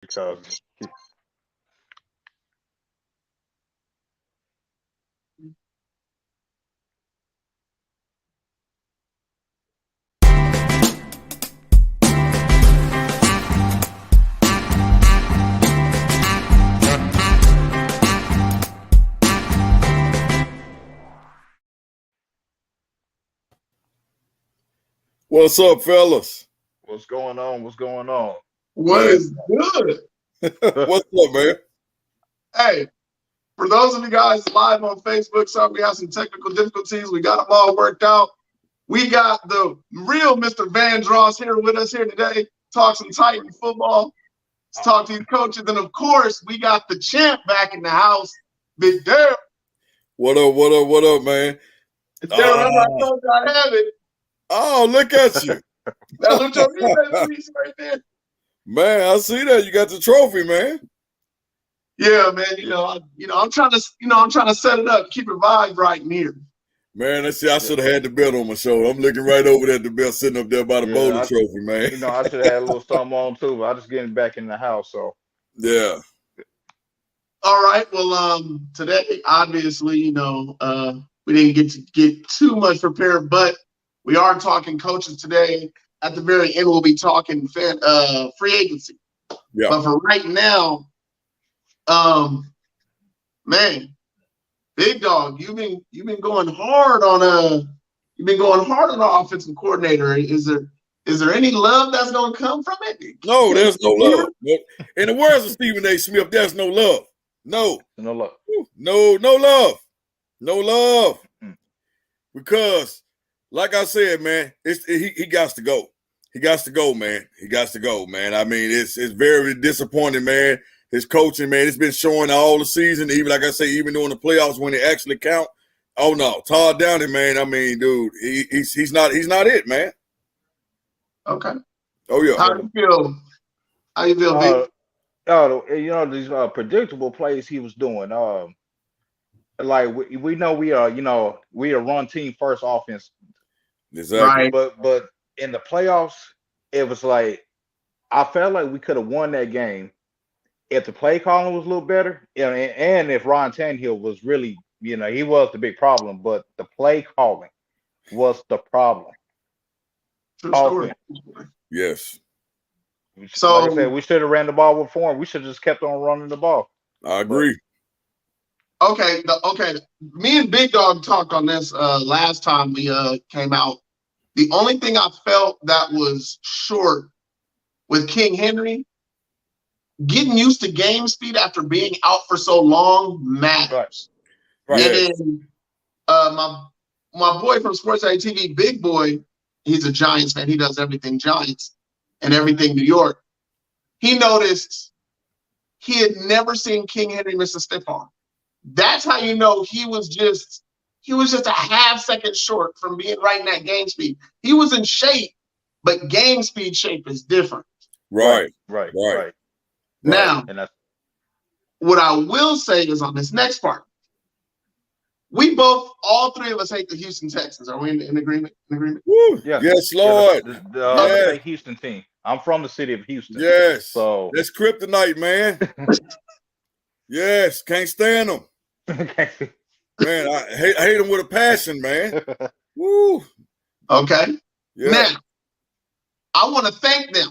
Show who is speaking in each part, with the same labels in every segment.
Speaker 1: because
Speaker 2: What's up, fellas?
Speaker 1: what's going on? What's going on?
Speaker 3: What is good?
Speaker 2: What's up, man?
Speaker 3: Hey, for those of you guys live on Facebook, sorry we have some technical difficulties. We got them all worked out. We got the real Mr. Vandross here with us here today. Talk some Titan football. Let's talk to these coaches. And of course, we got the champ back in the house, Big Dell.
Speaker 2: What up, what up, what up, man?
Speaker 3: Dell, remember I told you I have it.
Speaker 2: Oh, look at you.
Speaker 3: That Lucho Rivas piece right there.
Speaker 2: Man, I see that. You got the trophy, man.
Speaker 3: Yeah, man. I'm trying to set it up, keep it vibe right in here.
Speaker 2: Man, I should have had the belt on my shoulder. I'm looking right over there at the belt sitting up there by the bowling trophy, man.
Speaker 1: I should have had a little something on too, but I just getting back in the house, so
Speaker 2: yeah.
Speaker 3: All right. Well, today, obviously, we didn't get too much prepared, but we are talking coaches today. At the very end, we'll be talking free agency.
Speaker 2: Yeah.
Speaker 3: But for right now, man, Big Dog, you've been going hard on the offensive coordinator. Is there any love that's gonna come from it?
Speaker 2: No, there's no love. In the words of Stephen A. Smith, there's no love. No love. No love. No love. Because, like I said, man, he got to go. He got to go, man. He got to go, man. I mean, it's very disappointing, man. His coaching, man, it's been showing all the season. Even like I say, even during the playoffs when they actually count. Oh no, Todd Downing, man. I mean, dude, he's not it, man.
Speaker 3: Okay.
Speaker 2: Oh yeah.
Speaker 3: How you feel? How you feel, Big?
Speaker 1: These predictable plays he was doing. Like we know we are a run team first offense.
Speaker 2: Exactly.
Speaker 3: Right.
Speaker 1: But in the playoffs, it was like I felt like we could have won that game if the play calling was a little better, and if Ron Tannehill was really, he was the big problem, but the play calling was the problem.
Speaker 3: True story.
Speaker 2: Yes.
Speaker 1: So like I said, we should have ran the ball with form. We should have just kept on running the ball.
Speaker 2: I agree.
Speaker 3: Okay. Me and Big Dog talked on this last time we came out. The only thing I felt that was short with King Henry, getting used to game speed after being out for so long matters.
Speaker 1: Right.
Speaker 3: And then my boy from SportsDaddyTv, Big Boy, he's a Giants fan. He does everything Giants and everything New York. He noticed he had never seen King Henry miss a stiff arm. That's how you know he was just a half second short from being right in that game speed. He was in shape, but game speed shape is different.
Speaker 2: Right.
Speaker 3: Now, what I will say is on this next part, all three of us hate the Houston Texans. Are we in agreement?
Speaker 2: Woo.
Speaker 1: Yeah.
Speaker 2: Yes, Lord.
Speaker 1: The Houston team. I'm from the city of Houston.
Speaker 2: Yes.
Speaker 1: So
Speaker 2: that's kryptonite, man. Yes, can't stand them. Man, I hate them with a passion, man. Woo.
Speaker 3: Okay.
Speaker 2: Yeah.
Speaker 3: Now, I want to thank them.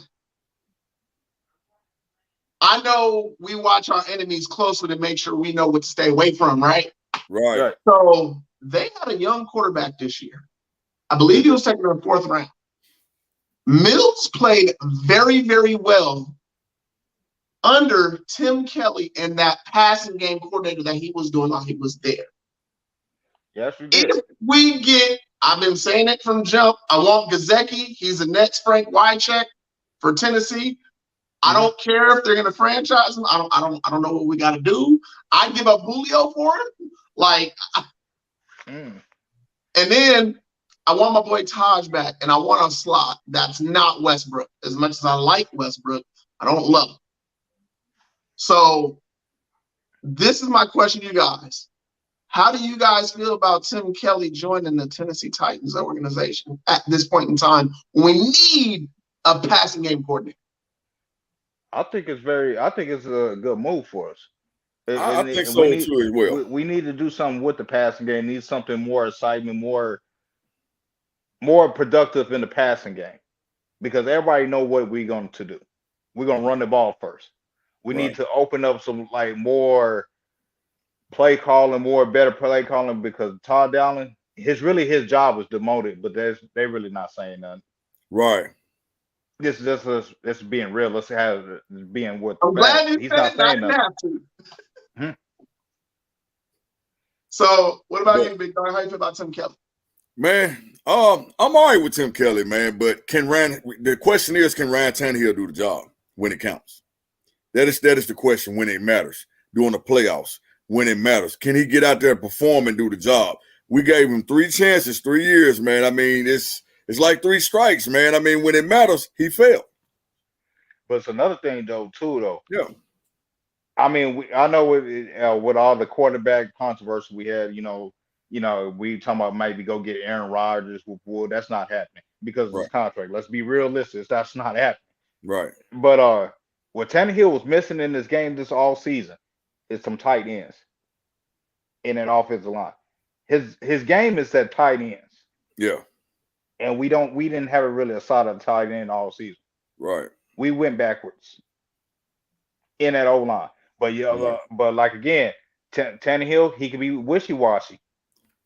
Speaker 3: I know we watch our enemies closely to make sure we know what to stay away from, right?
Speaker 2: Right.
Speaker 3: So they had a young quarterback this year. I believe he was taken in the 4th round. Mills played very, very well under Tim Kelly and that passing game coordinator that he was doing while he was there.
Speaker 1: Yes, we did.
Speaker 3: If I've been saying it from jump, I want Gesicki. He's the next Frank Wycheck for Tennessee. I don't care if they're going to franchise him. I don't know what we got to do. I'd give up Julio for him. And then I want my boy Taj back, and I want a slot that's not Westbrook. As much as I like Westbrook, I don't love him. So this is my question to you guys. How do you guys feel about Tim Kelly joining the Tennessee Titans organization at this point in time when we need a passing game coordinator?
Speaker 1: I think it's a good move for us.
Speaker 2: I think
Speaker 1: And
Speaker 2: so too as well.
Speaker 1: we need to do something with the passing game. Need something more excitement, more productive in the passing game because everybody know what we're going to do. We're going to run the ball first. We need to open up some like more play calling, more better play calling because Todd Dowling, his job was demoted, but they really not saying nothing.
Speaker 2: Right.
Speaker 1: This is being real. Let's have it being what.
Speaker 3: I'm glad you
Speaker 1: he's
Speaker 3: said
Speaker 1: not
Speaker 3: it.
Speaker 1: saying
Speaker 3: Not
Speaker 1: nothing.
Speaker 3: to. So, what about you, Big Dog? How you feel about Tim Kelly?
Speaker 2: Man, I'm all right with Tim Kelly, man. But the question is, can Ryan Tannehill do the job when it counts? That is the question when it matters. During the playoffs, when it matters. Can he get out there and perform and do the job? We gave him 3 chances, 3 years, man. I mean, it's like 3 strikes, man. I mean, when it matters, he failed.
Speaker 1: But it's another thing, though.
Speaker 2: Yeah.
Speaker 1: I mean, I know with all the quarterback controversy we had, we talking about maybe go get Aaron Rodgers with Wood. That's not happening because of his contract. Let's be realistic. That's not happening.
Speaker 2: Right.
Speaker 1: But what Tannehill was missing in this game this all season is some tight ends in an offensive line. His game is that tight ends.
Speaker 2: Yeah.
Speaker 1: And we didn't have really a solid tight end all season.
Speaker 2: Right.
Speaker 1: We went backwards in that O line. But but like again, Tannehill, he could be wishy-washy.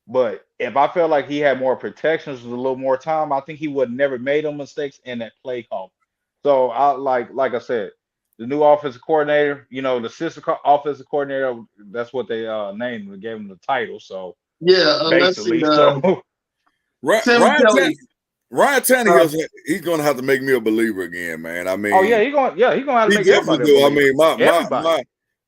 Speaker 1: But if I felt like he had more protections with a little more time, I think he would have never made those mistakes in that play call. So I like I said, the new offensive coordinator, the assistant offensive coordinator, that's what they named him, gave him the title. So basically,
Speaker 2: Ryan Tannehill, he's gonna have to make me a believer again, man. I mean,
Speaker 1: he's gonna have to make everybody.
Speaker 2: Do. I mean,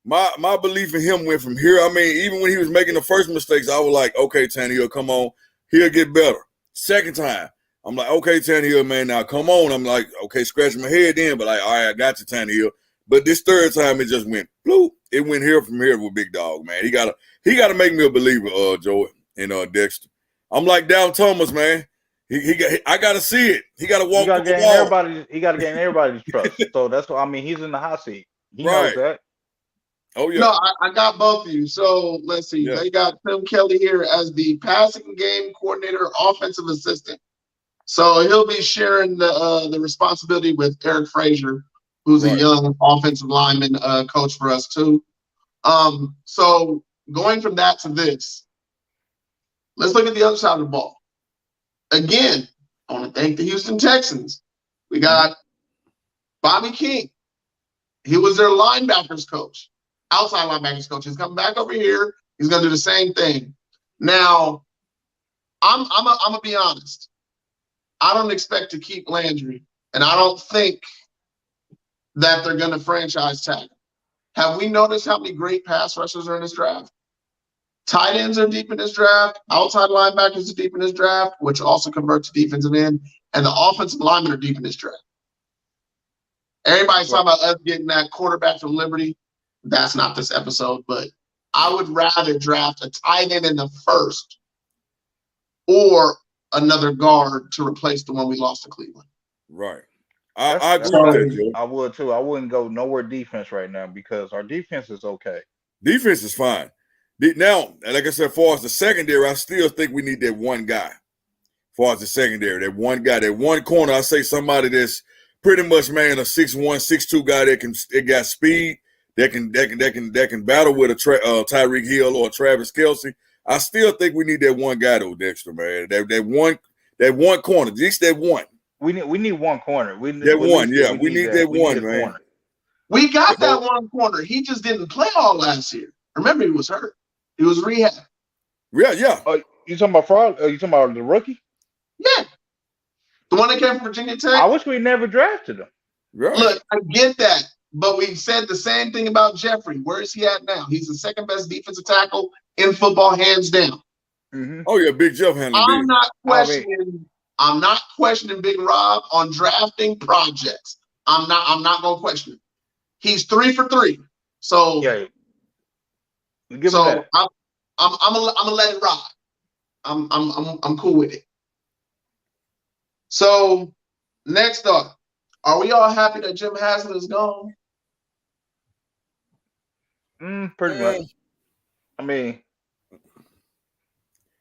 Speaker 2: my belief in him went from here. I mean, even when he was making the first mistakes, I was like, okay, Tannehill, come on, he'll get better. Second time, I'm like, okay, Tannehill, man, now come on. I'm like, okay, scratching my head then, but like, all right, I got you, Tannehill. But this third time, it just went bloop. It went here from here with Big Dog, man. He gotta make me a believer, Joey and Dexter. I'm like Down Thomas, man. I gotta see it. He gotta walk.
Speaker 1: He gotta gain everybody's trust. So that's what I mean. He's in the hot seat. He knows that.
Speaker 2: Oh yeah.
Speaker 3: No, I got both of you. So let's see. Yeah. They got Tim Kelly here as the passing game coordinator, offensive assistant. So he'll be sharing the responsibility with Eric Frazier, who's a young offensive lineman coach for us too. So going from that to this, let's look at the other side of the ball. Again, I want to thank the Houston Texans. We got Bobby King. He was their linebackers coach, outside linebackers coach. He's coming back over here. He's going to do the same thing. Now, I'm gonna be honest. I don't expect to keep Landry, and I don't think that they're going to franchise tag him. Have we noticed how many great pass rushers are in this draft? Tight ends are deep in this draft. Outside linebackers are deep in this draft, which also convert to defensive end. And the offensive linemen are deep in this draft. Everybody's talking about us getting that quarterback from Liberty. That's not this episode, but I would rather draft a tight end in the first or another guard to replace the one we lost to Cleveland.
Speaker 2: Right. I agree with that, Joe.
Speaker 1: I would too. I wouldn't go nowhere defense right now because our defense is okay.
Speaker 2: Defense is fine. Now, like I said, as far as the secondary, I still think we need that one guy. As far as the secondary, that one guy, that one corner, I say somebody that's pretty much, man, a 6'1", 6'2" guy that got speed, that can battle with a Tyreek Hill or a Travis Kelce. I still think we need that one guy though, Dexter, man. That one corner, just that one.
Speaker 1: We need one corner. We need
Speaker 2: that, one, man.
Speaker 1: Corner.
Speaker 3: We got that one corner. He just didn't play all last year. Remember, he was hurt. He was rehab.
Speaker 2: Yeah.
Speaker 1: You talking about fraud? You talking about the rookie?
Speaker 3: Yeah. The one that came from Virginia Tech?
Speaker 1: I wish we never drafted him.
Speaker 3: Right. Look, I get that. But we said the same thing about Jeffrey. Where is he at now? He's the second best defensive tackle in football, hands down.
Speaker 2: Mm-hmm. Oh, yeah, Big Jeff handling
Speaker 3: I'm not questioning Big Rob on drafting projects. I'm not gonna question it. He's 3 for 3. So
Speaker 1: yeah.
Speaker 3: I'm gonna let it ride. I'm cool with it. So next up, are we all happy that Jim Haslett is gone?
Speaker 1: Pretty much. I mean,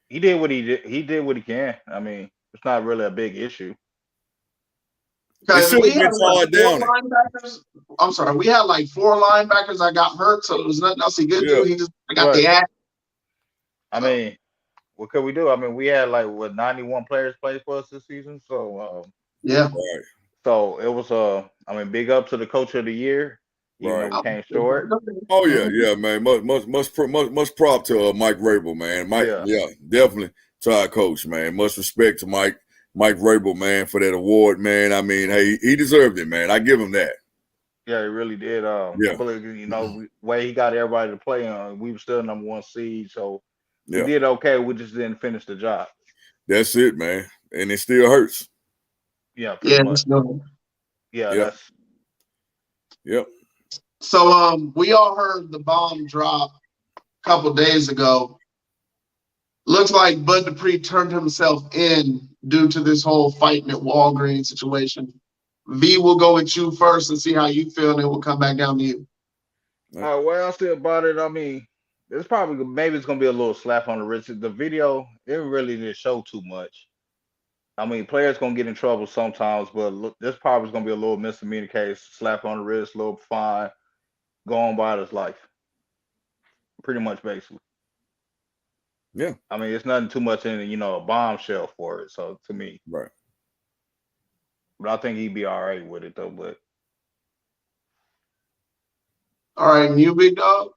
Speaker 1: he did what he did. He did what he can. I mean, it's not really a big issue.
Speaker 3: Because we had like four linebackers. I'm sorry, we had like 4 linebackers that got hurt, so there was nothing else he could do. He just got the act.
Speaker 1: I mean, what could we do? I mean, we had like 91 players play for us this season. So
Speaker 3: yeah.
Speaker 1: So it was I mean, big up to the coach of the year. Even though we came short.
Speaker 2: Oh yeah, man. Much prop to Mike Vrabel, man. Mike, definitely to our coach, man. Much respect to Mike Vrabel, man, for that award, man. I mean, hey, he deserved it, man. I give him that.
Speaker 1: Yeah, he really did. I believe, the way he got everybody to play on, we were still number 1 seed, so we did okay. We just didn't finish the job.
Speaker 2: That's it, man. And it still hurts.
Speaker 1: Yeah.
Speaker 3: That's So we all heard the bomb drop a couple days ago. Looks like Bud Dupree turned himself in due to this whole fighting at Walgreens situation. V, will go with you first and see how you feel, and then we'll come back down to you.
Speaker 1: Well, I feel about it. I mean, it's maybe it's gonna be a little slap on the wrist. The video, it really didn't show too much. I mean, players gonna get in trouble sometimes, but look, this probably is gonna be a little misdemeanor case, slap on the wrist, little fine, go on by his life. Pretty much, basically.
Speaker 2: Yeah.
Speaker 1: I mean, it's nothing too much in a bombshell for it. So to me,
Speaker 2: right.
Speaker 1: But I think he'd be all right with it though. But
Speaker 3: all right, and you, Big Dog?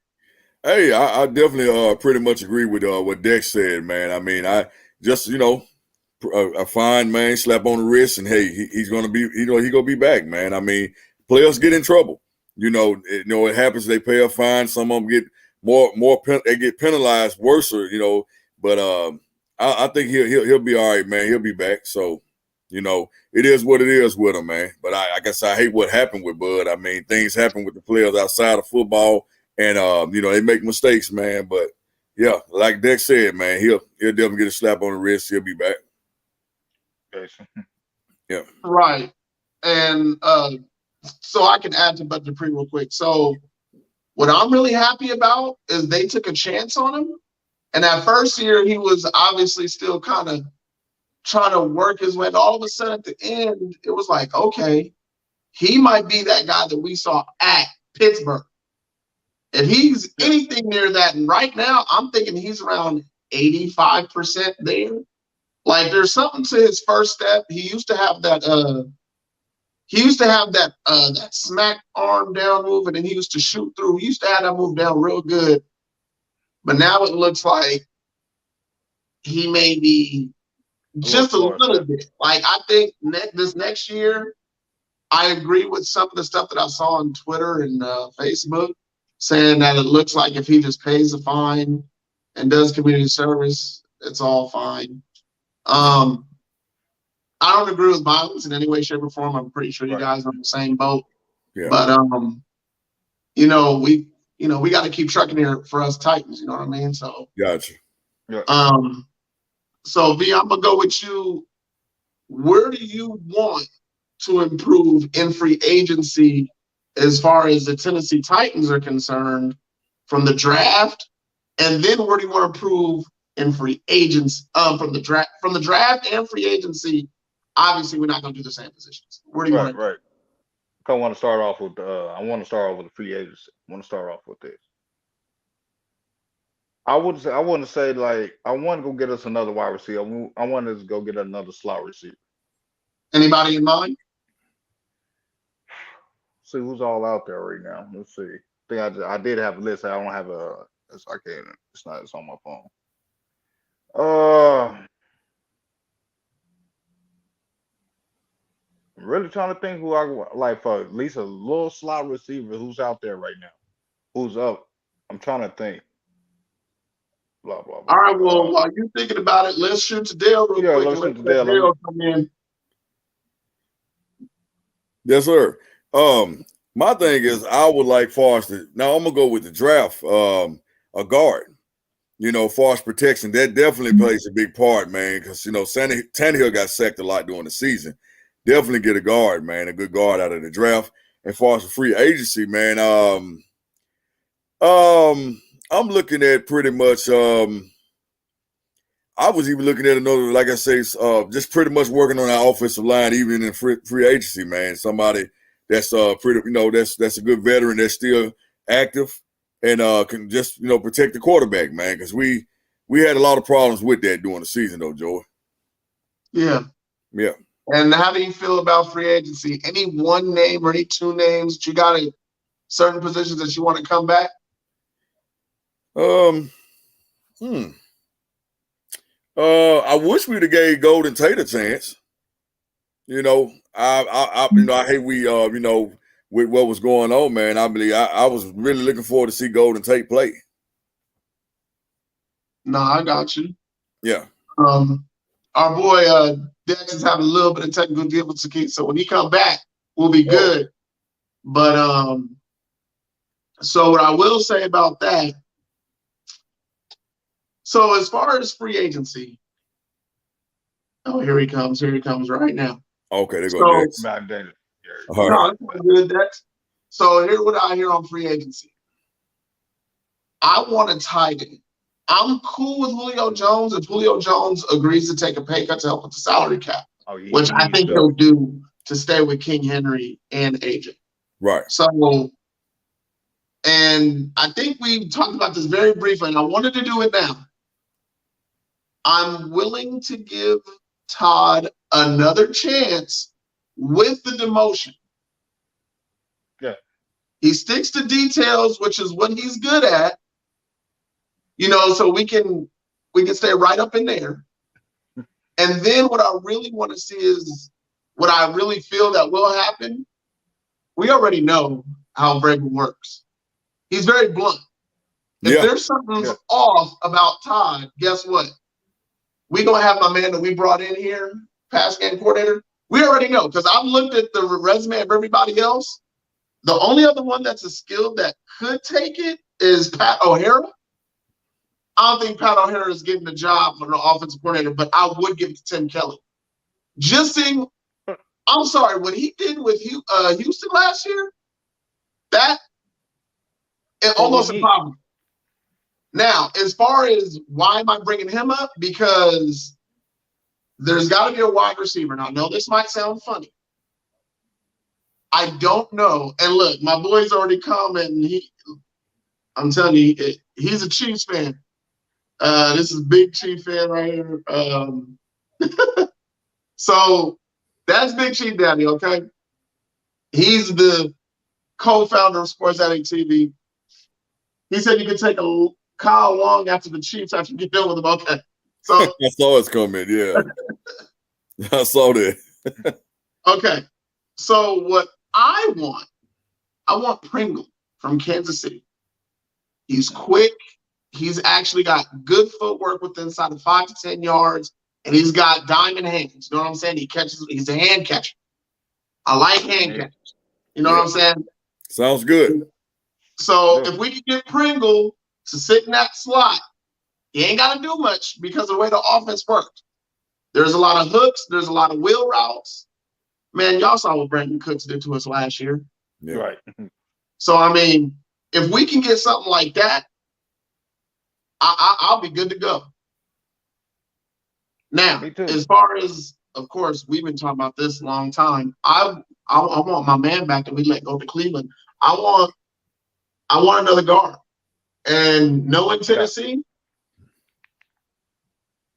Speaker 2: Hey, I definitely pretty much agree with what Dex said, man. I mean, I just a fine man, slap on the wrist, and hey, he's gonna be, he gonna be back, man. I mean, players get in trouble. It happens. They pay a fine. Some of them get they get penalized worse, But I think he'll be all right, man. He'll be back. So, it is what it is with him, man. But I guess I hate what happened with Bud. I mean, things happen with the players outside of football, and they make mistakes, man. But yeah, like Dex said, man, he'll definitely get a slap on the wrist. He'll be back. Yeah.
Speaker 3: Right. And so I can add to Bud Dupree real quick. So what I'm really happy about is they took a chance on him. And that first year, he was obviously still kind of trying to work his way. And all of a sudden at the end, it was like, okay, he might be that guy that we saw at Pittsburgh. If he's anything near that, and right now I'm thinking he's around 85% there. Like there's something to his first step. He used to have that that smack arm down move, and then he used to shoot through. He used to have that move down real good. But now it looks like he may be just a little bit. Like I think this next year, I agree with some of the stuff that I saw on Twitter and Facebook, saying that it looks like if he just pays a fine and does community service, it's all fine. I don't agree with violence in any way, shape, or form. I'm pretty sure you guys are on the same boat.
Speaker 2: Yeah.
Speaker 3: But we got to keep trucking here for us Titans. You know what I mean? So
Speaker 2: gotcha.
Speaker 1: Yeah.
Speaker 3: So V, I'm gonna go with you. Where do you want to improve in free agency as far as the Tennessee Titans are concerned from the draft? And then where do you want to improve in free agents from the draft and free agency? Obviously, we're not going to do the same positions. Where do you want to?
Speaker 1: Right. I want to start off with the free agents. I want to start off with this. I want to say like I want to go get us another wide receiver. I want us to go get another slot receiver.
Speaker 3: Anybody in mind?
Speaker 1: See who's all out there right now. Let's see. I did have a list. I don't have it's on my phone. I'm really trying to think who I like for at least a little slot receiver who's out there right now. Who's up? I'm trying to think. Blah, blah, blah.
Speaker 3: All right, well, while you're thinking about it, let's shoot to Dell real quick.
Speaker 1: Let's shoot to Dell.
Speaker 3: Come in.
Speaker 2: Yes, sir. My thing is I would like Foster. Now I'm gonna go with the draft. A guard. Force protection, that definitely plays a big part, man, because, Tannehill got sacked a lot during the season. Definitely get a guard, man, a good guard out of the draft. And far as the free agency, man, I'm looking at pretty much. I was even looking at another, like I say, just pretty much working on our offensive line, even in free agency, man. Somebody that's pretty, that's a good veteran that's still active and can just protect the quarterback, man. Because we had a lot of problems with that during the season, though, Joey.
Speaker 3: Yeah.
Speaker 2: Yeah.
Speaker 3: And how do you feel about free agency? Any one name or any two names that you got in certain positions that you want to come back?
Speaker 2: I wish we'd have gave Golden Tate a chance. I hate with what was going on, man. I was really looking forward to see Golden Tate play.
Speaker 3: No, I got you.
Speaker 2: Yeah.
Speaker 3: Our boy Dex is having a little bit of technical difficulty, so when he come back, we'll be good. But so what I will say about that. So as far as free agency, here he comes right now.
Speaker 2: Okay, they're going Dex.
Speaker 3: No, that's good, Dex. So here's what I hear on free agency. I want a tight end. I'm cool with Julio Jones if Julio Jones agrees to take a pay cut to help with the salary cap, which I think he'll do to stay with King Henry and AJ.
Speaker 2: Right.
Speaker 3: So, and I think we talked about this very briefly, and I wanted to do it now. I'm willing to give Todd another chance with the demotion.
Speaker 1: Yeah.
Speaker 3: He sticks to details, which is what he's good at. So we can stay right up in there. And then what I really want to see is what I really feel that will happen. We already know how Vrabrel works. He's very blunt. If there's something's off about Todd, guess what? We're going to have my man that we brought in here, pass game coordinator. We already know because I've looked at the resume of everybody else. The only other one that's a skill that could take it is Pat O'Hara. I don't think Pat O'Hara is getting the job for the offensive coordinator, but I would give it to Tim Kelly. Just seeing, I'm sorry, what he did with Houston last year, almost impossible. Now, as far as why am I bringing him up? Because there's got to be a wide receiver. Now, I know this might sound funny. I don't know. And look, my boy's already commenting. I'm telling you, he's a Chiefs fan. This is big Chief fan right here. So that's Big Chief Daddy, okay? He's the co-founder of SportsDaddyTv. He said you could take a Kyle Long after the Chiefs after you get done with him. Okay. So
Speaker 2: I saw his comment, yeah. I saw that.
Speaker 3: Okay. So what I want Pringle from Kansas City. He's quick. He's actually got good footwork within inside of 5 to 10 yards, and he's got diamond hands. You know what I'm saying? He's a hand catcher. I like hand catchers. You know what I'm saying?
Speaker 2: Sounds good.
Speaker 3: So if we can get Pringle to sit in that slot, he ain't got to do much because of the way the offense works. There's a lot of hooks. There's a lot of wheel routes. Man, y'all saw what Brandon Cooks did to us last year.
Speaker 2: Yeah.
Speaker 1: Right.
Speaker 3: So, I mean, if we can get something like that, I'll be good to go. Now, as far as, of course, we've been talking about this a long time. I want my man back that we let go to Cleveland. I want another guard. And no in Tennessee,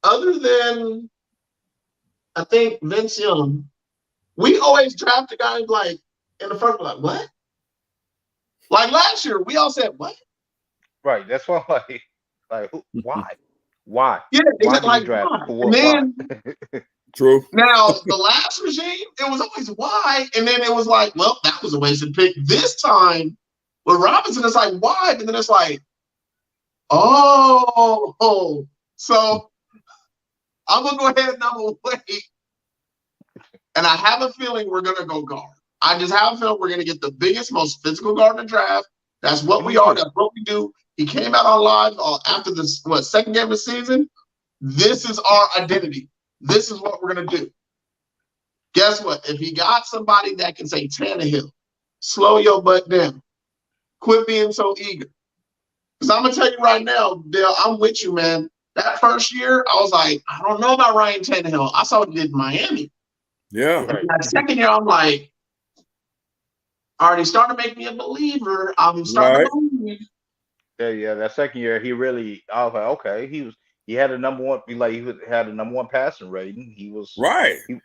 Speaker 3: other than, I think, Vince Young, we always draft a guy like in the first, like, what? Like last year, we all said, what?
Speaker 1: Right. That's why why? Why?
Speaker 3: Yeah,
Speaker 1: why
Speaker 3: like,
Speaker 1: draft?
Speaker 3: And then,
Speaker 2: true.
Speaker 3: Now, the last regime, it was always why, and then it was like, well, that was a wasted pick. This time, with Robinson, it's like, why? And then it's like, oh. So I'm going to go ahead and I'm going to wait. And I have a feeling we're going to go guard. I just have a feeling we're going to get the biggest, most physical guard in the draft. That's what we are. That's what we do. He came out on live after the second game of the season. This is our identity. This is what we're going to do. Guess what? If he got somebody that can say, Tannehill, slow your butt down. Quit being so eager. Because I'm gonna tell you right now, Dale, I'm with you, man. That first year, I was like, I don't know about Ryan Tannehill. I saw what he did in Miami.
Speaker 2: Yeah.
Speaker 3: And that second year, I'm like, already starting to make me a believer. I'm starting to believe.
Speaker 1: Yeah, that second year, I was like, okay, he had a number one, had a number one passing rating. He was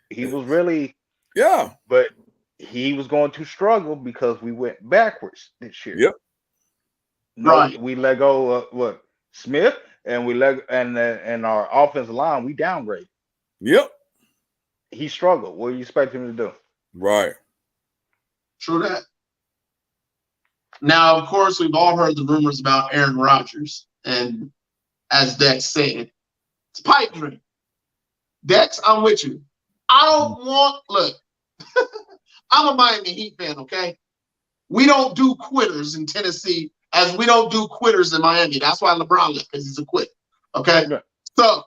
Speaker 1: he was really but he was going to struggle because we went backwards this year.
Speaker 2: Yep.
Speaker 1: We let go of Smith, and we and our offensive line we downgraded.
Speaker 2: Yep.
Speaker 1: He struggled. What do you expect him to do?
Speaker 2: Right.
Speaker 3: True that. Now, of course, we've all heard the rumors about Aaron Rodgers, and as Dex said, it's pipe dream. Dex, I'm with you. Look, I'm a Miami Heat fan, okay? We don't do quitters in Tennessee as we don't do quitters in Miami. That's why LeBron left, because he's a quitter, okay? Yeah. So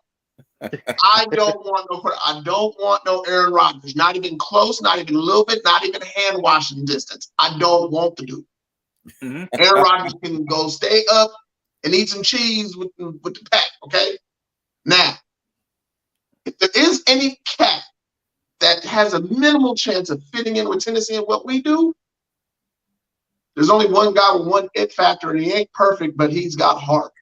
Speaker 3: I don't want no Aaron Rodgers. Not even close, not even a little bit, not even hand washing distance. I don't want to do. Mm-hmm. Aaron Rodgers can go stay up and eat some cheese with the pack, okay? Now, if there is any cat that has a minimal chance of fitting in with Tennessee and what we do, there's only one guy with one it factor, and he ain't perfect, but he's got heart.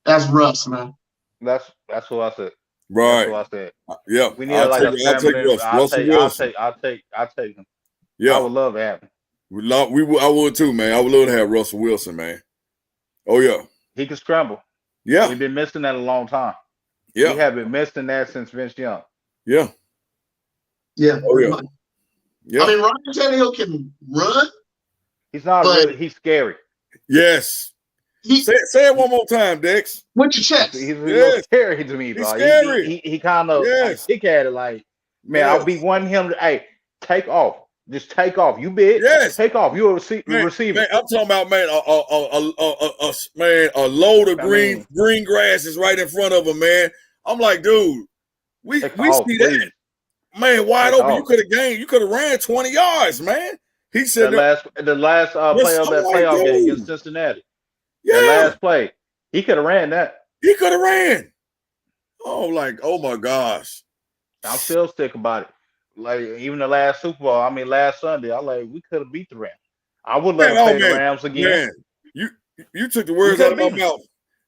Speaker 3: That's Russ, man.
Speaker 1: That's what I said.
Speaker 2: Right.
Speaker 1: That's what I said.
Speaker 2: Yeah.
Speaker 1: We need I'll take him.
Speaker 2: Yeah.
Speaker 1: I would love to have him.
Speaker 2: I would too, man. I would love to have Russell Wilson, man. Oh yeah.
Speaker 1: He can scramble.
Speaker 2: Yeah.
Speaker 1: We've been missing that a long time.
Speaker 2: Yeah.
Speaker 1: We have been missing that since Vince Young.
Speaker 2: Yeah.
Speaker 3: Yeah.
Speaker 2: Oh yeah.
Speaker 3: Yeah. I mean, Ryan Tannehill can run.
Speaker 1: He's not really. He's scary.
Speaker 2: Yes. Say it one more time, Dex.
Speaker 3: With your chest.
Speaker 1: He's scary to me, bro.
Speaker 2: He's scary.
Speaker 1: He kind of kick at it like, man, I'll be wanting him to, hey, take off. Just take off. You big.
Speaker 2: Yes.
Speaker 1: Take off. You're a receiver.
Speaker 2: Man, I'm talking about, man, a load of green grass is right in front of him, man. I'm like, dude, we see that. Man, wide open. You could have ran 20 yards, man. He said
Speaker 1: the last play of that playoff game against Cincinnati.
Speaker 2: Yeah.
Speaker 1: The last play. He could have ran that.
Speaker 2: He could have ran. Oh my gosh.
Speaker 1: I'm still sick about it. Like, even the last Super Bowl, last Sunday, we could have beat the Rams. I would love to play the Rams again.
Speaker 2: Man, you took the words out of my mouth.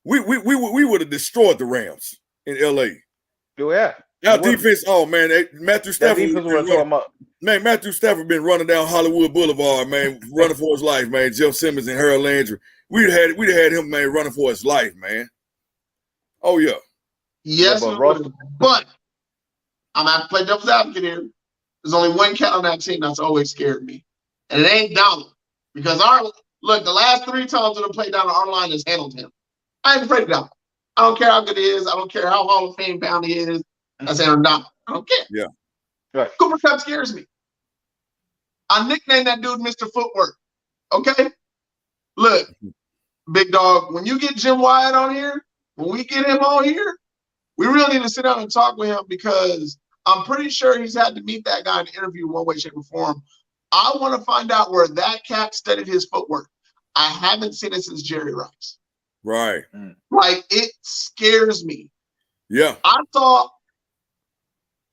Speaker 2: We would have destroyed the Rams in LA.
Speaker 1: Yeah.
Speaker 2: Our defense, Matthew Stafford. Matthew Stafford been running down Hollywood Boulevard, man, running for his life, man. Jeff Simmons and Harold Landry. We'd have had him, man, running for his life, man. Oh yeah.
Speaker 3: Yes, but I'm gonna have to play devil's advocate here. There's only one cat on that team that's always scared me, and it ain't Donald. Because the last 3 times that I played down, our line has handled him. I ain't afraid of Donald. I don't care how good he is. I don't care how Hall of Fame bound he is. That's Aaron Donald. I don't care.
Speaker 2: Yeah.
Speaker 3: Right. Cooper Kupp scares me. I nicknamed that dude Mr. Footwork. Okay? Look, big dog, when you get Jim Wyatt on here, when we get him on here, we really need to sit down and talk with him, because I'm pretty sure he's had to meet that guy in an interview one way, shape, or form. I want to find out where that cat studied his footwork. I haven't seen it since Jerry Rice.
Speaker 2: Right.
Speaker 3: Like, it scares me.
Speaker 2: Yeah.
Speaker 3: I thought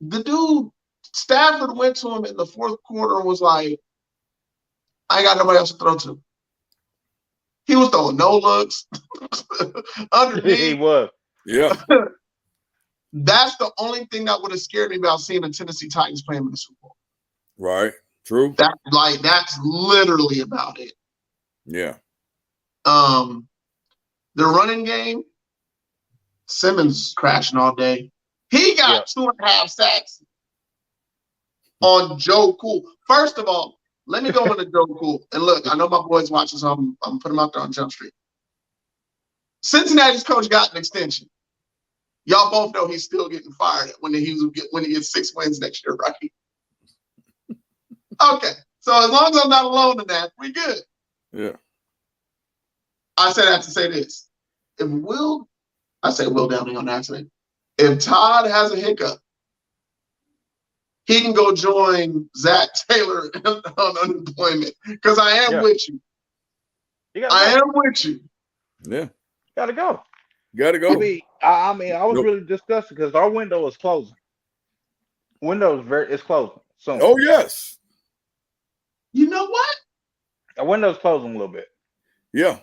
Speaker 3: the dude, Stafford went to him in the 4th quarter and was like, I ain't got nobody else to throw to. He was throwing no looks underneath.
Speaker 1: He was.
Speaker 2: Yeah.
Speaker 3: That's the only thing that would have scared me about seeing the Tennessee Titans play him in the Super Bowl.
Speaker 2: Right. True.
Speaker 3: That's literally about it.
Speaker 2: Yeah.
Speaker 3: The running game, Simmons crashing all day. He got 2.5 sacks on Joe Cool. First of all, let me go into Joe Cool. And look, I know my boys watching, so I'm putting them out there on Jump Street. Cincinnati's coach got an extension. Y'all both know he's still getting fired when he gets 6 wins next year, right? Okay. So as long as I'm not alone in that, we good.
Speaker 2: Yeah.
Speaker 3: I say that to say this. I say Will Downing on accident. If Todd has a hiccup, he can go join Zach Taylor on unemployment, because I am with you. I am with you.
Speaker 2: Yeah.
Speaker 1: Gotta go.
Speaker 2: Gotta go.
Speaker 1: I mean, I was really disgusted because our window is closing. It's closing soon.
Speaker 2: Oh yes.
Speaker 3: You know what?
Speaker 1: The window's closing a little bit.
Speaker 2: Yeah,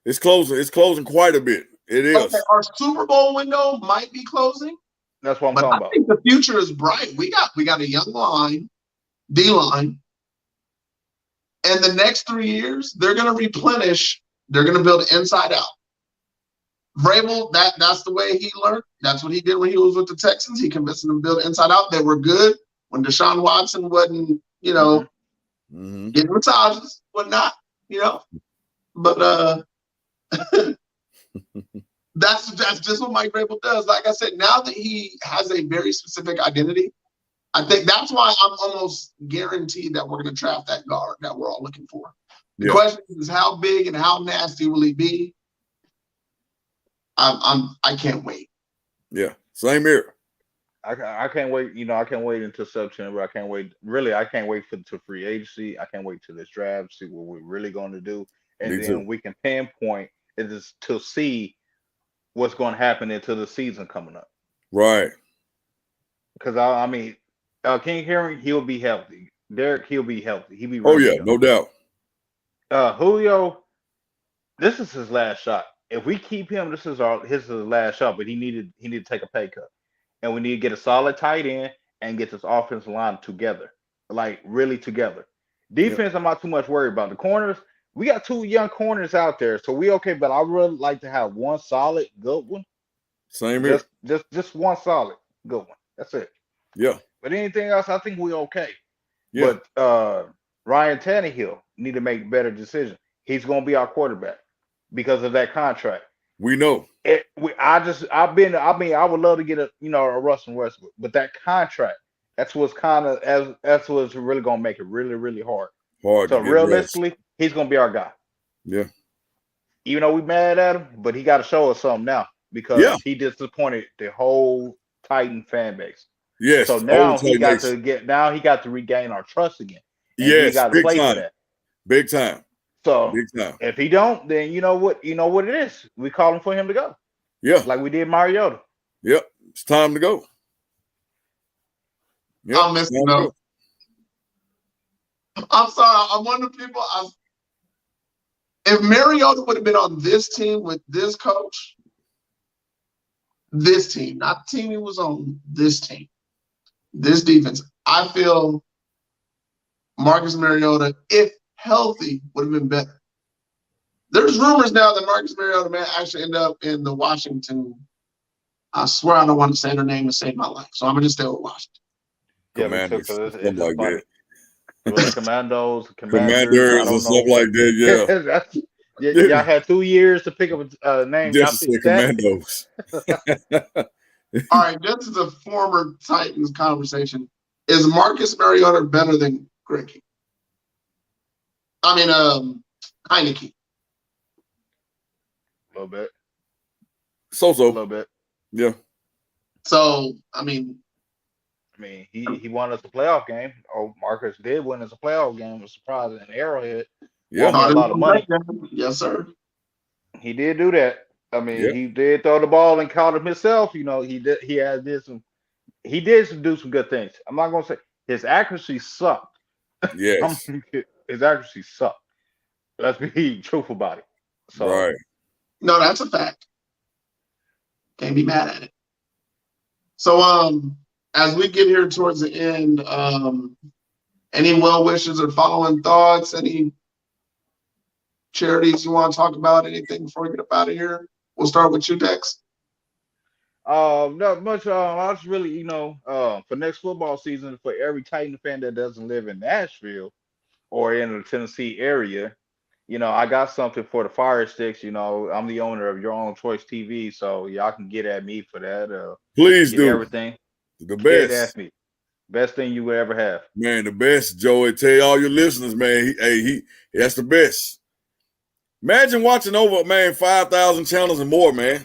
Speaker 2: it's closing. It's closing quite a bit. It is.
Speaker 3: Okay, our Super Bowl window might be closing.
Speaker 1: That's what I'm talking about.
Speaker 3: I think the future is bright. We got a young line, D line, and the next 3 years they're going to replenish. They're going to build inside out. Vrabel, that's the way he learned. That's what he did when he was with the Texans. He convinced them to build inside out. They were good when Deshaun Watson wasn't, getting massages, whatnot, But that's just what Mike Vrabel does. Like I said, now that he has a very specific identity, I think that's why I'm almost guaranteed that we're going to draft that guard that we're all looking for. The question is how big and how nasty will he be? I can't wait.
Speaker 2: Yeah, same here.
Speaker 1: I can't wait. I can't wait until September. I can't wait. Really, I can't wait to free agency. I can't wait to this draft, see what we're really going to do, and then we can pinpoint to see what's going to happen until the season coming up.
Speaker 2: Right.
Speaker 1: Because I mean, King Henry, he'll be healthy. Derek, he'll be healthy. He'll be.
Speaker 2: Really no doubt.
Speaker 1: Julio, this is his last shot. If we keep him, this is his last shot. But he needed to take a pay cut, and we need to get a solid tight end and get this offensive line together, like really together. Defense, I'm not too much worried about. The corners, we got 2 young corners out there, so we okay. But I really like to have one solid, good one.
Speaker 2: Same here.
Speaker 1: Just one solid, good one. That's it.
Speaker 2: Yeah.
Speaker 1: But anything else, I think we okay.
Speaker 2: Yeah.
Speaker 1: But Ryan Tannehill need to make better decisions. He's going to be our quarterback because of that contract.
Speaker 2: We know.
Speaker 1: I would love to get a Russell Westbrook, but that contract, that's what's really going to make it really, really hard. So realistically, he's going to be our guy.
Speaker 2: Yeah.
Speaker 1: Even though we mad at him, but he got to show us something now because he disappointed the whole Titan fan base.
Speaker 2: Yes.
Speaker 1: So now he got to regain our trust again. And he got to play for that.
Speaker 2: Big time.
Speaker 1: So if he don't, then you know what it is. We calling for him to go.
Speaker 2: Yeah.
Speaker 1: Like we did Mariota.
Speaker 2: Yep. It's time to go.
Speaker 3: Yep. I'm missing out. I'm sorry. I'm one of the people. If Mariota would have been on this team with this coach, this team, not the team he was on, this team, this defense, I feel Marcus Mariota, if healthy, would have been better. There's rumors now that Marcus Mariota may actually end up in the Washington. I swear I don't want to say their name to save my life, so I'm gonna stay with Washington.
Speaker 2: Commanders, something like that.
Speaker 1: Commanders,
Speaker 2: and stuff like that. Yeah.
Speaker 1: Y'all had 2 years to pick up a name.
Speaker 2: Just to say Commandos.
Speaker 3: All right, this is a former Titans conversation. Is Marcus Mariota better than Heineke?
Speaker 1: A little bit.
Speaker 2: So.
Speaker 1: A little bit.
Speaker 2: Yeah.
Speaker 3: So,
Speaker 1: he won us a playoff game. Oh, Marcus did win us a playoff game. It was surprising in Arrowhead.
Speaker 2: Yeah.
Speaker 1: A lot of money.
Speaker 3: Yes, sir.
Speaker 1: He did do that. He did throw the ball and caught him himself. He did. He did do some good things. I'm not gonna say his accuracy sucked.
Speaker 2: Yes.
Speaker 1: His accuracy sucked. Let's be truthful about it. So,
Speaker 2: right.
Speaker 3: No, that's a fact. Can't be mad at it. So, as we get here towards the end, any well wishes or following thoughts? Any charities you want to talk about? Anything before we get up out of here? We'll start with you, Dex.
Speaker 1: Not much. I was really, for next football season, for every Titan fan that doesn't live in Nashville or in the Tennessee area, I got something for the Fire Sticks. I'm the owner of Your Own Choice TV, so y'all can get at me for that.
Speaker 2: Please do
Speaker 1: everything.
Speaker 2: The best.
Speaker 1: Ask me. Best thing you would ever have.
Speaker 2: Man, the best, Joey. Tell all your listeners, man. That's the best. Imagine watching over, 5,000 channels and more, man.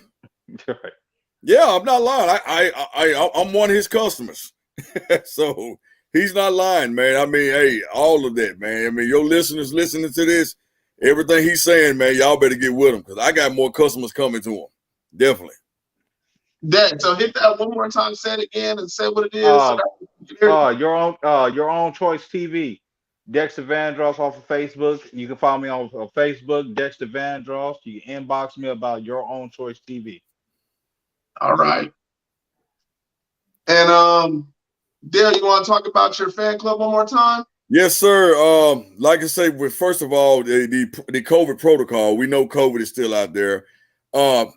Speaker 1: Right.
Speaker 2: Yeah, I'm not lying. I'm one of his customers. So he's not lying, man. All of that, man. Your listeners listening to this, everything he's saying, man, y'all better get with him because I got more customers coming to him. Definitely.
Speaker 3: So hit that one more time, say it again, and say what it is.
Speaker 1: Your own choice TV. Dexter Vandross off of Facebook. You can follow me on Facebook, Dexter Vandross. You can inbox me about Your Own Choice TV.
Speaker 3: All right. And Dale, you want to talk about your fan club one more time?
Speaker 2: Yes, sir. Like I say, first of all, the COVID protocol. We know COVID is still out there.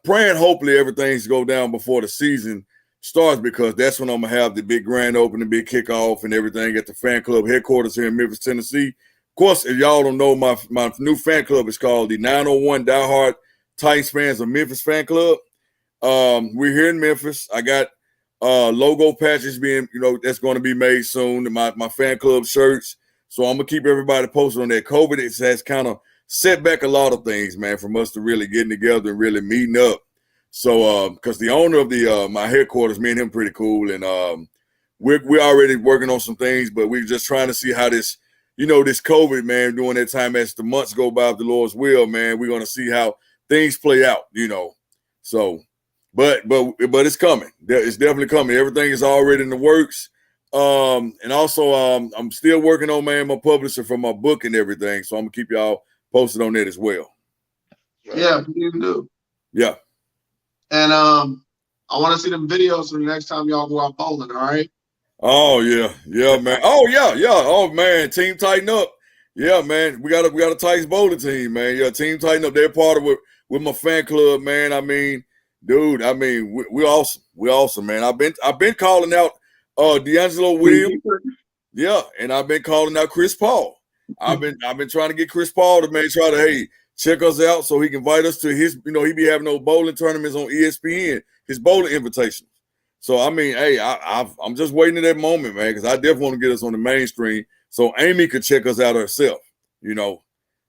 Speaker 2: Praying hopefully everything's go down before the season starts because that's when I'm gonna have the big grand opening, big kickoff, and everything at the fan club headquarters here in Memphis, Tennessee. Of course, if y'all don't know, my new fan club is called the 901 Diehard Titans Fans of Memphis Fan Club. We're here in Memphis. I got logo patches being, that's going to be made soon. My fan club shirts. So I'm gonna keep everybody posted on that. COVID has kind of set back a lot of things, man, from us to really getting together and really meeting up. So, because the owner of my headquarters, me and him pretty cool, and we're already working on some things, but we're just trying to see how this, this COVID, man, during that time as the months go by of the Lord's will, man, we're gonna see how things play out, So, but it's coming. It's definitely coming. Everything is already in the works. And also, I'm still working on, man, my publisher for my book and everything. So I'm gonna keep y'all posted on that as well.
Speaker 3: Yeah, please do.
Speaker 2: Yeah.
Speaker 3: And I want to see them videos for the next time y'all go out bowling. All right.
Speaker 2: Oh yeah, man. Oh yeah. Oh man, team tighten up. Yeah, man. We got a Titans bowling team, man. Yeah, team tighten up. They're part of it with my fan club, man. I mean, dude. I mean, we're awesome. We're awesome, man. I've been calling out D'Angelo Williams. Yeah, and I've been calling out Chris Paul. I've been trying to get Chris Paul to try to check us out so he can invite us to his, he be having those bowling tournaments on ESPN, his bowling invitations. So I mean, I'm just waiting at that moment, man, because I definitely want to get us on the mainstream so Amy could check us out herself,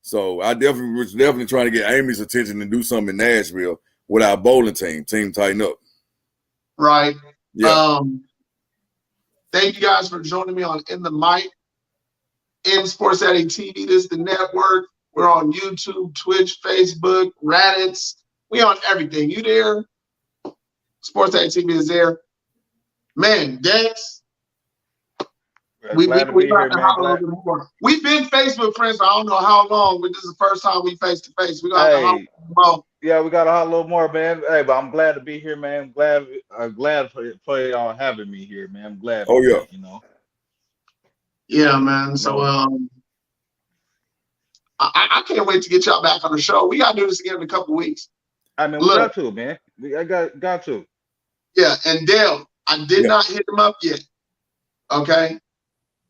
Speaker 2: So I was definitely trying to get Amy's attention and do something in Nashville with our bowling team tighten up.
Speaker 3: Right.
Speaker 2: Yeah.
Speaker 3: Thank you guys for joining me on In the Mic. In SportsDaddyTV, this is the network. We're on YouTube, Twitch, Facebook, Reddit. We on everything. You there? SportsDaddyTV is there. Man, Dex. We've been Facebook friends for I don't know how long, but this is the first time we face to face. We got
Speaker 1: yeah, we got to holler a little more, man. Hey, but I'm glad to be here, man. I'm glad for y'all having me here, man. I'm glad.
Speaker 2: Oh yeah.
Speaker 3: Yeah, man. So I can't wait to get y'all back on the show. We gotta do this again in a couple weeks.
Speaker 1: I mean, we got to, man. I got to.
Speaker 3: Yeah, and Dale, I did not hit him up yet. Okay.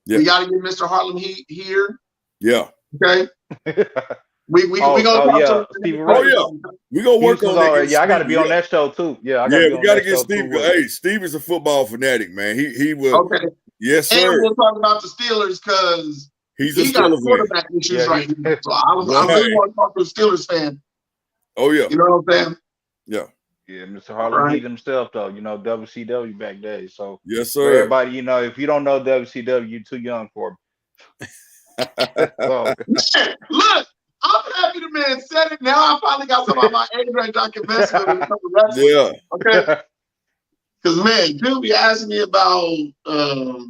Speaker 3: Yeah. We gotta get Mr. Harlem here.
Speaker 2: Yeah.
Speaker 3: Okay. we gonna talk to him.
Speaker 2: We gonna work on that.
Speaker 1: Yeah, I gotta be on that show too. Yeah,
Speaker 2: we gotta get Steve. Hey, Steve is a football fanatic, man. He will.
Speaker 3: Okay.
Speaker 2: Yes, sir.
Speaker 3: And we'll talk about the Steelers because he got quarterback issues right now. So I really want to talk to a Steelers fan.
Speaker 2: Oh yeah.
Speaker 3: You know what I'm saying?
Speaker 2: Yeah.
Speaker 1: Yeah, Mr. Harlem Heat himself, though, WCW back days. So
Speaker 2: yes, sir.
Speaker 1: Everybody, if you don't know WCW, you're too young for me.
Speaker 3: So. Look, I'm happy the man said it. Now I finally got some of my age range I can mess with.
Speaker 2: Yeah.
Speaker 3: Okay. Because man, people be asking me about the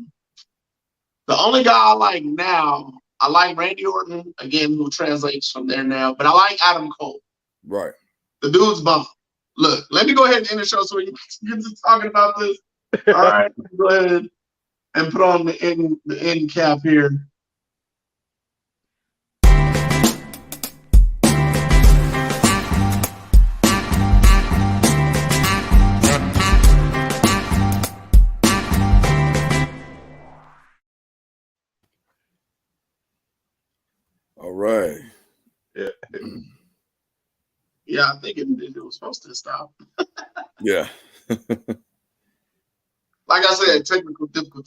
Speaker 3: only guy I like now. I like Randy Orton again, who translates from there now, but I like Adam Cole.
Speaker 2: Right.
Speaker 3: The dude's bomb. Look, let me go ahead and end the show so we can get to talking about this. All right, go ahead and put on the end cap here.
Speaker 2: All right.
Speaker 1: Yeah.
Speaker 3: Yeah, I think it was supposed to stop.
Speaker 2: Yeah.
Speaker 3: Like I said, technical difficulties.